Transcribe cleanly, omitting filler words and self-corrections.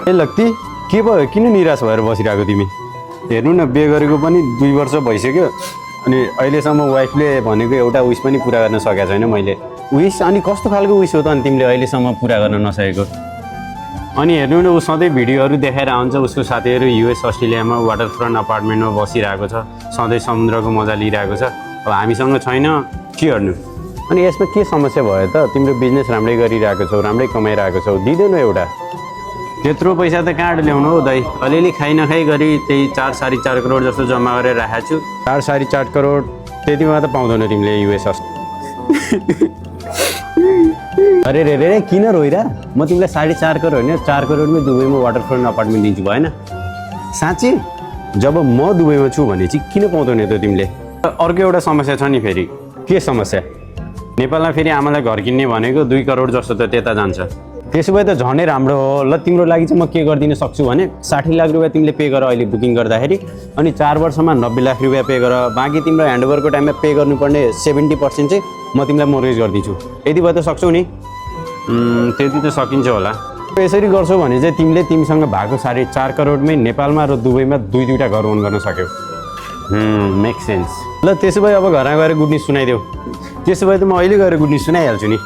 ए लक्ति के भयो किन निराश भएर बसिरहेको तिमी हेर्नु न बिहे गरेको पनि 2 वर्ष भइसक्यो अनि अहिलेसम्म वाइफले भनेको एउटा विश पनि पुरा गर्न सकेको छैन मैले विश अनि कस्तो खालको विश हो त अनि तिमीले अहिलेसम्म पुरा गर्न नसकेको अनि हेर्नु न ऊ सधैँ भिडियोहरू देखाएर आउँछ उसको साथीहरू युएस अस्ट्रेलियामा वाटरफ्रन्ट अपार्टमेन्टमा बसिरहेको छ सधैँ समुद्रको मजा लिइरहेको छ अब हामीसँग छैन के गर्नु अनि यसमा के समस्या भयो त तिम्रो बिजनेस राम्रै गरिरहेको छौ राम्रै कमाइरहेको छौ दिँदैन एउटा त्यत्रो पैसा त कहाँबाट ल्याउनु हो दाइ अलिअलि खाइ नखाइ गरी त्यही 4-4.5 करोड जस्तो जम्मा गरेर राखेको छु 4-4.5 करोड त्यतिमा त पाउँदैन तिमीले युएस अरे रे रे किन रोइरा म तिमीलाई 4.5 करोड होइन 4 करोडमै दुबईमा वाटरफ्रन्ट अपार्टमेन्ट दिन्छु भएन साँच्चै जब म दुबईमा छु भने चाहिँ किन पाउँदैन त तिमीले अर्को एउटा समस्या छ नि फेरि के समस्या नेपालमा फेरि आमालाई घर किन्ने भनेको 2 करोड जस्तो त त्यता जान्छ त्यसो भए त झनै राम्रो हो ल तिम्रो लागि चाहिँ म के गरिदिन सक्छु भने 60 लाख रुपियाँ तिमीले पे गर अहिले बुकिङ गर्दाखेरि अनि 4 वर्षमा 90 लाख रुपियाँ पे गर बाँकी तिम्रो ह्यान्डओभरको टाइममा पे गर्नुपर्ने 70% चाहिँ म तिमीलाई मोर्गेज गरिदिन्छु यति भए त सक्छौ नि त्यति त सकिन्छ होला यसरी गर्छौ भने चाहिँ तिमीले तिमीसँग भएको 4.5 करोडमै नेपालमा र दुबईमा 2-2टा घर ओन गर्न सक्यौ मेक सेन्स ल त्यसो भए अब घरमा गएर गुड न्युज सुनाइदेऊ त्यसो भए त म अहिले गएर गुड न्युज सुनाइहाल्छु नि